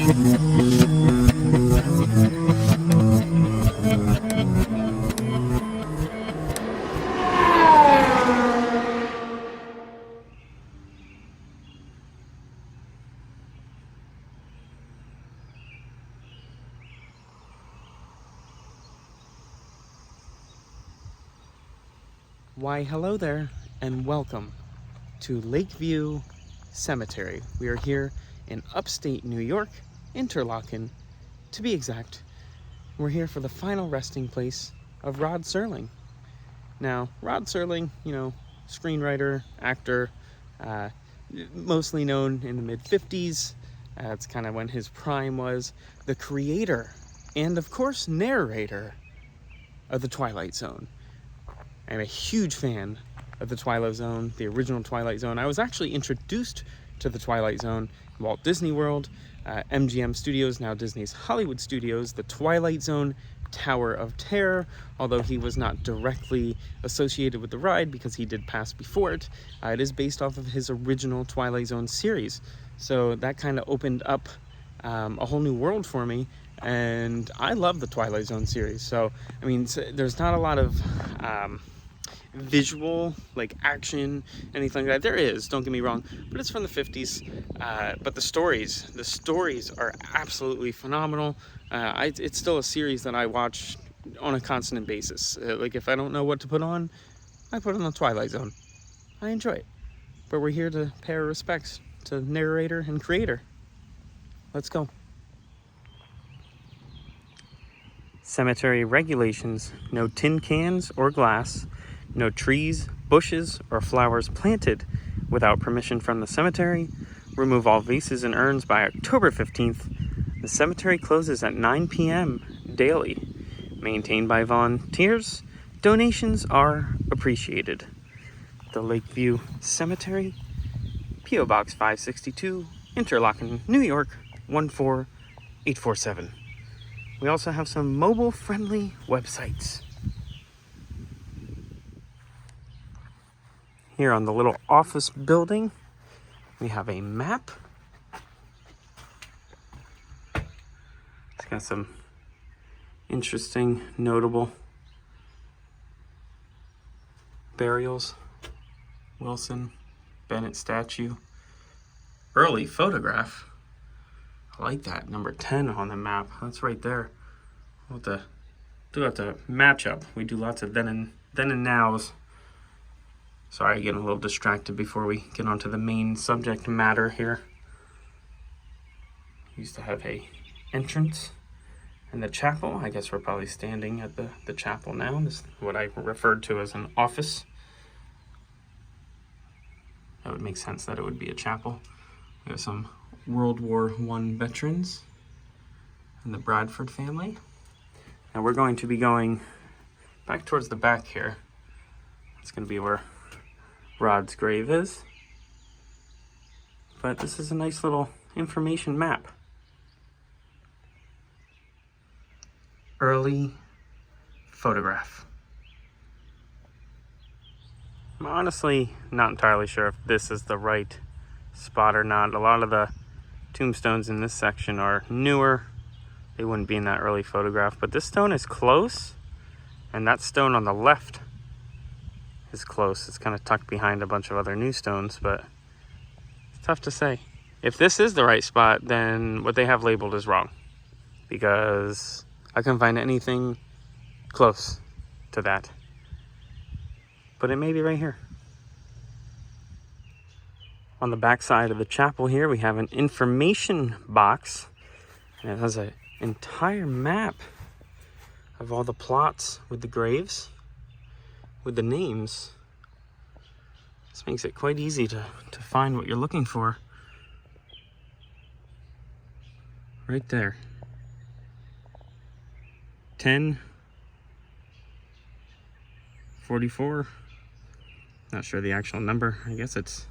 Why, hello there, and welcome to Lakeview Cemetery. We are here in upstate New York, Interlochen, to be exact. We're here for the final resting place of Rod Serling. Now, Rod Serling, screenwriter, actor, mostly known in the mid-50s. That's kind of when his prime was. The creator and, of course, narrator of the Twilight Zone. I'm a huge fan of the Twilight Zone, the original Twilight Zone. I was actually introduced to the Twilight Zone in Walt Disney World, MGM Studios, now Disney's Hollywood Studios, the Twilight Zone Tower of Terror, although he was not directly associated with the ride because he did pass before it. It is based off of his original Twilight Zone series. So that kind of opened up a whole new world for me. And I love the Twilight Zone series. So, I mean, there's not a lot of visual, like action, anything like that. There is, don't get me wrong, but it's from the 50s. But the stories are absolutely phenomenal. It's still a series that I watch on a constant basis. Like if I don't know what to put on, I put on the Twilight Zone. I enjoy it. But we're here to pay our respects to narrator and creator. Let's go. Cemetery regulations: no tin cans or glass, no trees, bushes, or flowers planted without permission from the cemetery. Remove all vases and urns by October 15th. The cemetery closes at 9 p.m. daily. Maintained by volunteers. Donations are appreciated. The Lakeview Cemetery, P.O. Box 562, Interlochen, New York, 14847. We also have some mobile-friendly websites. Here on the little office building, we have a map. It's got some interesting, notable burials. Wilson, Bennett statue. Early photograph. I like that, number 10 on the map. That's right there. We'll have to match up. We do lots of then and nows. Sorry, getting a little distracted before we get onto the main subject matter here. Used to have a entrance in the chapel. I guess we're probably standing at the chapel now. This is what I referred to as an office. That would make sense that it would be a chapel. We have some World War I veterans and the Bradford family. Now we're going to be going back towards the back here. It's going to be where Rod's grave is. But this is a nice little information map. Early photograph. I'm honestly not entirely sure if this is the right spot or not. A lot of the tombstones in this section are newer. They wouldn't be in that early photograph, but this stone is close, and that stone on the left is close. It's kind of tucked behind a bunch of other new stones, but it's tough to say. If this is the right spot, then what they have labeled is wrong, because I couldn't find anything close to that. But it may be right here. On the back side of the chapel here, we have an information box, and it has an entire map of all the plots with the graves, with the names. This makes it quite easy to find what you're looking for. Right there. 1044. Not sure the actual number. I guess it's,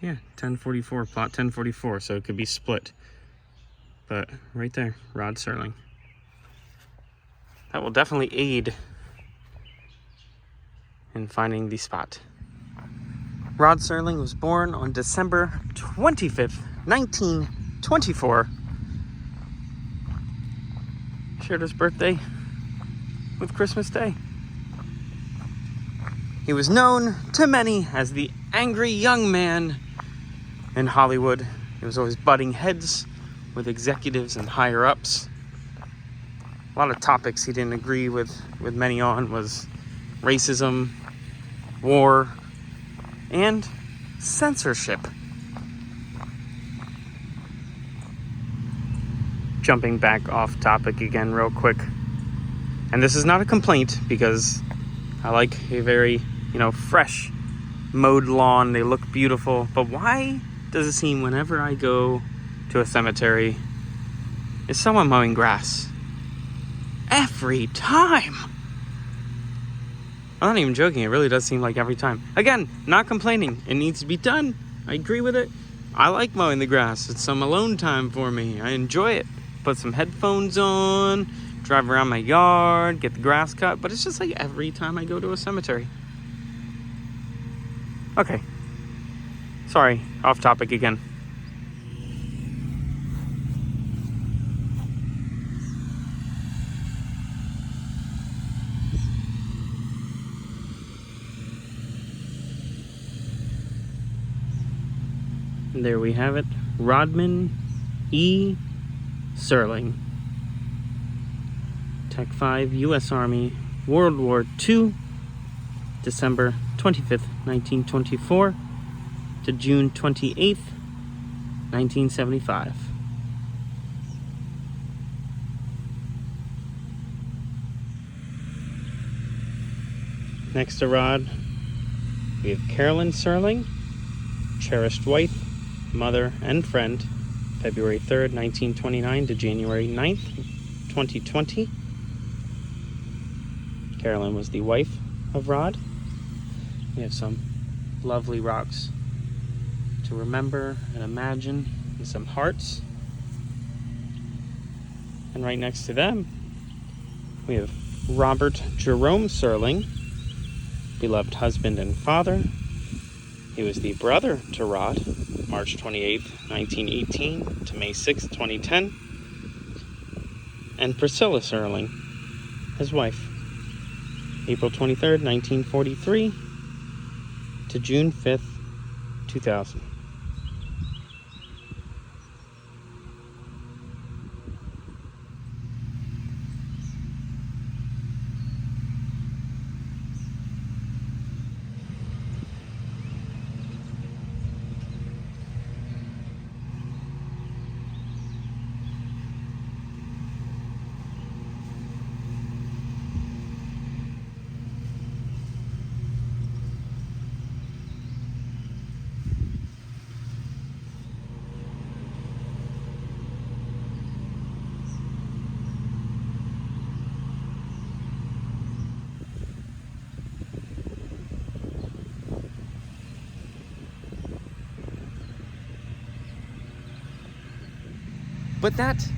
yeah, 1044, plot 1044, so it could be split. But right there, Rod Serling. That will definitely aid in finding the spot. Rod Serling was born on December 25th, 1924 shared his birthday with Christmas Day. He was known to many as the angry young man in Hollywood. He was always butting heads with executives and higher ups. A lot of topics he didn't agree with many on was racism, war, and censorship. Jumping back off topic again real quick. And this is not a complaint because I like a very, fresh mowed lawn. They look beautiful. But why does it seem whenever I go to a cemetery, is someone mowing grass? Every time. I'm not even joking. It really does seem like every time. Again, not complaining. It needs to be done. I agree with it. I like mowing the grass. It's some alone time for me. I enjoy it. Put some headphones on, drive around my yard, get the grass cut. But it's just like every time I go to a cemetery. Okay. Sorry, off topic again. And there we have it. Rodman E. Serling. Tech 5, U.S. Army, World War II, December 25th, 1924 to June 28th, 1975. Next to Rod, we have Carolyn Serling, cherished wife, mother, and friend, February 3rd, 1929 to January 9th, 2020. Carolyn was the wife of Rod. We have some lovely rocks to remember and imagine, and some hearts. And right next to them, we have Robert Jerome Serling, beloved husband and father. He was the brother to Rod, March 28, 1918 to May 6, 2010. And Priscilla Serling, his wife, April 23rd, 1943 to June 5th, 2000. But that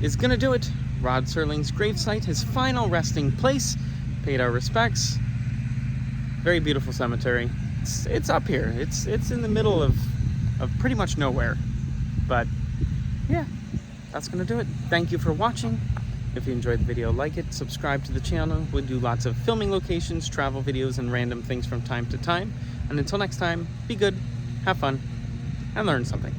is gonna do it. Rod Serling's gravesite, his final resting place. Paid our respects. Very beautiful cemetery. It's up here. It's in the middle of pretty much nowhere. But yeah, that's gonna do it. Thank you for watching. If you enjoyed the video, like it, subscribe to the channel. We do lots of filming locations, travel videos, and random things from time to time. And until next time, be good, have fun, and learn something.